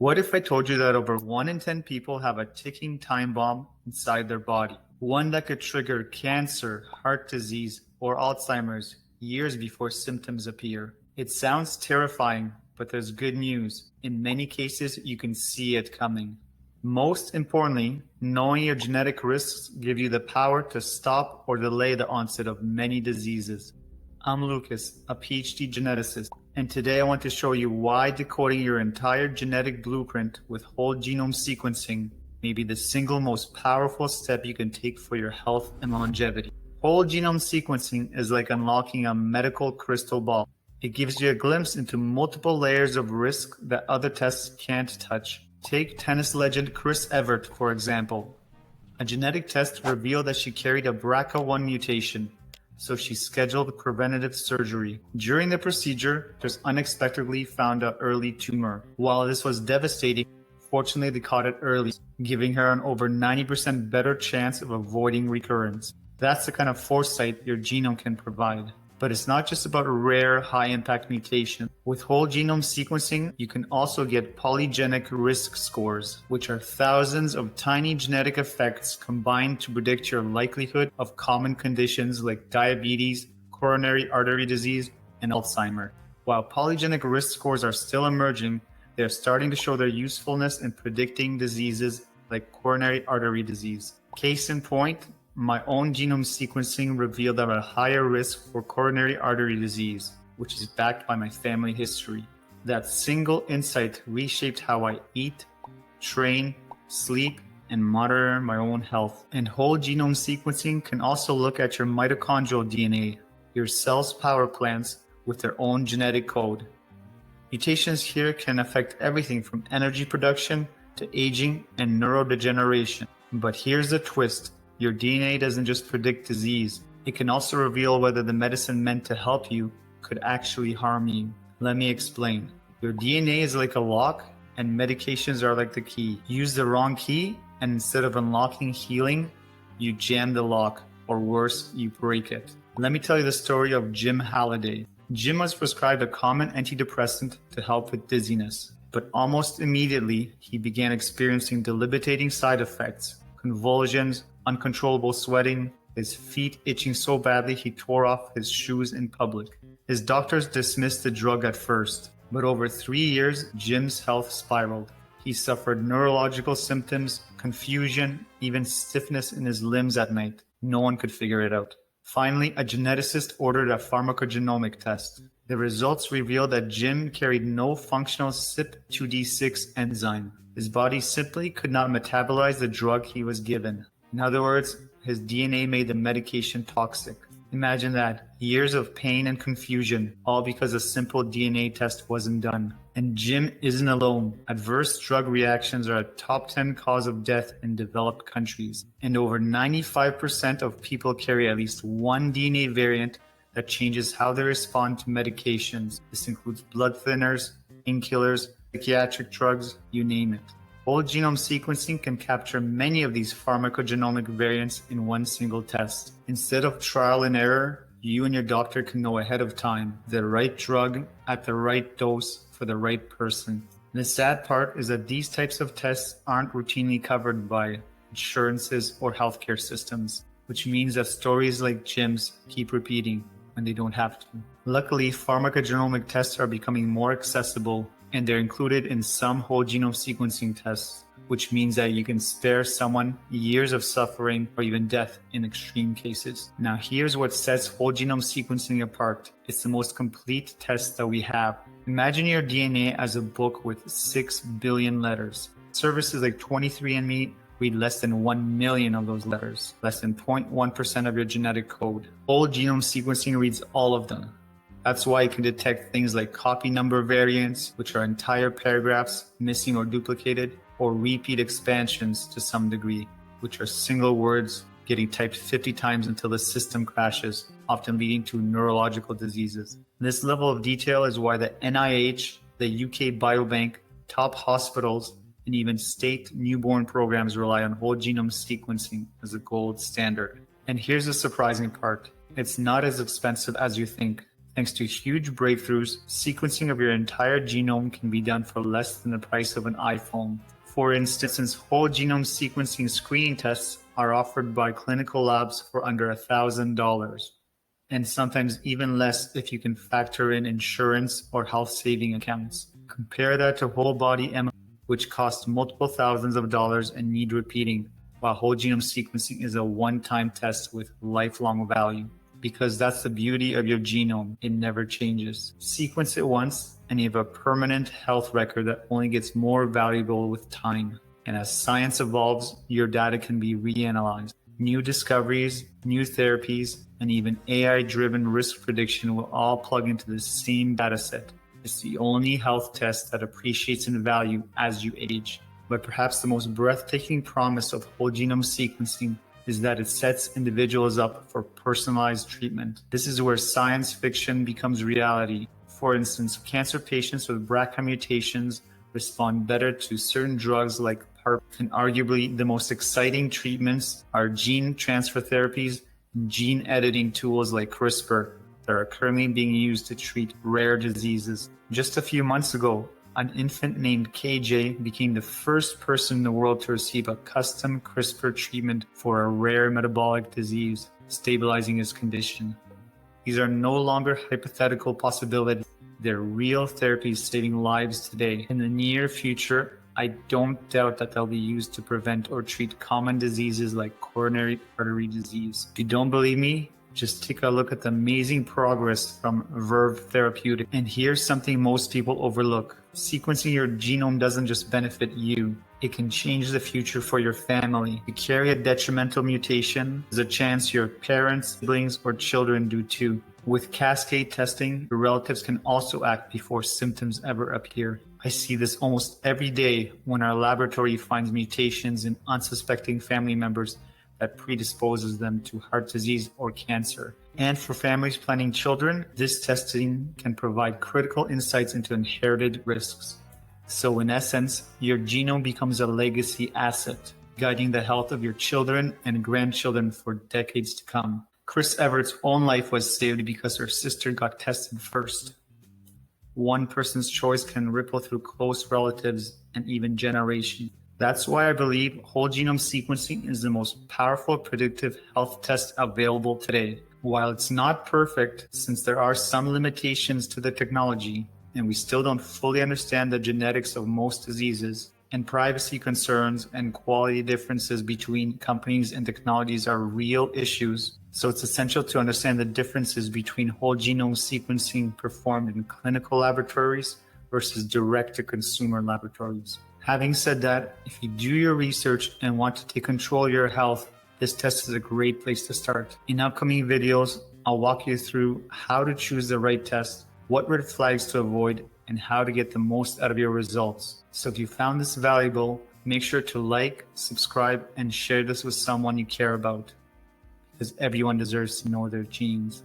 What if I told you that over 1 in 10 people have a ticking time bomb inside their body? One that could trigger cancer, heart disease, or Alzheimer's years before symptoms appear. It sounds terrifying, but there's good news. In many cases, you can see it coming. Most importantly, knowing your genetic risks give you the power to stop or delay the onset of many diseases. I'm Lucas, a PhD geneticist, and today I want to show you why decoding your entire genetic blueprint with whole genome sequencing may be the single most powerful step you can take for your health and longevity. Whole genome sequencing is like unlocking a medical crystal ball. It gives you a glimpse into multiple layers of risk that other tests can't touch. Take tennis legend Chris Evert, for example. A genetic test revealed that she carried a BRCA1 mutation, so she scheduled preventative surgery. During the procedure, she unexpectedly found an early tumor. While this was devastating, fortunately they caught it early, giving her an over 90% better chance of avoiding recurrence. That's the kind of foresight your genome can provide. But it's not just about rare, high-impact mutations. With whole genome sequencing, you can also get polygenic risk scores, which are thousands of tiny genetic effects combined to predict your likelihood of common conditions like diabetes, coronary artery disease, and Alzheimer's. While polygenic risk scores are still emerging, they're starting to show their usefulness in predicting diseases like coronary artery disease. Case in point, my own genome sequencing revealed I'm at a higher risk for coronary artery disease, which is backed by my family history. That single insight reshaped how I eat, train, sleep, and monitor my own health. And whole genome sequencing can also look at your mitochondrial DNA, your cell's power plants with their own genetic code. Mutations here can affect everything from energy production to aging and neurodegeneration. But here's the twist. Your DNA doesn't just predict disease. It can also reveal whether the medicine meant to help you could actually harm you. Let me explain. Your DNA is like a lock, and medications are like the key. Use the wrong key, and instead of unlocking healing, you jam the lock, or worse, you break it. Let me tell you the story of Jim Halliday. Jim was prescribed a common antidepressant to help with dizziness, but almost immediately, he began experiencing debilitating side effects, convulsions, uncontrollable sweating, his feet itching so badly he tore off his shoes in public. His doctors dismissed the drug at first, but over 3 years, Jim's health spiraled. He suffered neurological symptoms, confusion, even stiffness in his limbs at night. No one could figure it out. Finally, a geneticist ordered a pharmacogenomic test. The results revealed that Jim carried no functional CYP2D6 enzyme. His body simply could not metabolize the drug he was given. In other words, his DNA made the medication toxic. Imagine that, years of pain and confusion, all because a simple DNA test wasn't done. And Jim isn't alone. Adverse drug reactions are a top 10 cause of death in developed countries. And over 95% of people carry at least one DNA variant that changes how they respond to medications. This includes blood thinners, painkillers, psychiatric drugs, you name it. Whole genome sequencing can capture many of these pharmacogenomic variants in one single test. Instead of trial and error, you and your doctor can know ahead of time the right drug at the right dose for the right person. And the sad part is that these types of tests aren't routinely covered by insurances or healthcare systems, which means that stories like Jim's keep repeating when they don't have to. Luckily, pharmacogenomic tests are becoming more accessible, and they're included in some whole genome sequencing tests, which means that you can spare someone years of suffering or even death in extreme cases. Now, here's what sets whole genome sequencing apart. It's the most complete test that we have. Imagine your DNA as a book with 6 billion letters. Services like 23andMe read less than 1 million of those letters, less than 0.1% of your genetic code. Whole genome sequencing reads all of them. That's why it can detect things like copy number variants, which are entire paragraphs missing or duplicated, or repeat expansions to some degree, which are single words getting typed 50 times until the system crashes, often leading to neurological diseases. This level of detail is why the NIH, the UK Biobank, top hospitals, and even state newborn programs rely on whole genome sequencing as a gold standard. And here's the surprising part. It's not as expensive as you think. Thanks to huge breakthroughs, sequencing of your entire genome can be done for less than the price of an iPhone. For instance, whole genome sequencing screening tests are offered by clinical labs for under $1,000, and sometimes even less if you can factor in insurance or health saving accounts. Compare that to whole body MRI, which costs multiple thousands of dollars and need repeating, while whole genome sequencing is a one-time test with lifelong value. Because that's the beauty of your genome, it never changes. Sequence it once and you have a permanent health record that only gets more valuable with time. And as science evolves, your data can be reanalyzed. New discoveries, new therapies, and even AI-driven risk prediction will all plug into the same dataset. It's the only health test that appreciates in value as you age. But perhaps the most breathtaking promise of whole genome sequencing is that it sets individuals up for personalized treatment. This is where science fiction becomes reality. For instance, cancer patients with BRCA mutations respond better to certain drugs like PARP, and arguably the most exciting treatments are gene transfer therapies and gene editing tools like CRISPR that are currently being used to treat rare diseases. Just a few months ago, an infant named KJ became the first person in the world to receive a custom CRISPR treatment for a rare metabolic disease, stabilizing his condition. These are no longer hypothetical possibilities. They're real therapies saving lives today. In the near future, I don't doubt that they'll be used to prevent or treat common diseases like coronary artery disease. If you don't believe me, just take a look at the amazing progress from Verve Therapeutics. And here's something most people overlook. Sequencing your genome doesn't just benefit you, it can change the future for your family. If you carry a detrimental mutation, there's a chance your parents, siblings, or children do too. With cascade testing, your relatives can also act before symptoms ever appear. I see this almost every day when our laboratory finds mutations in unsuspecting family members that predisposes them to heart disease or cancer. And for families planning children, this testing can provide critical insights into inherited risks. So in essence, your genome becomes a legacy asset, guiding the health of your children and grandchildren for decades to come. Chris Evert's own life was saved because her sister got tested first. One person's choice can ripple through close relatives and even generations. That's why I believe whole genome sequencing is the most powerful predictive health test available today. While it's not perfect, since there are some limitations to the technology, and we still don't fully understand the genetics of most diseases, and privacy concerns and quality differences between companies and technologies are real issues. So it's essential to understand the differences between whole genome sequencing performed in clinical laboratories versus direct-to-consumer laboratories. Having said that, if you do your research and want to take control of your health, this test is a great place to start. In upcoming videos, I'll walk you through how to choose the right test, what red flags to avoid, and how to get the most out of your results. So if you found this valuable, make sure to like, subscribe, and share this with someone you care about, because everyone deserves to know their genes.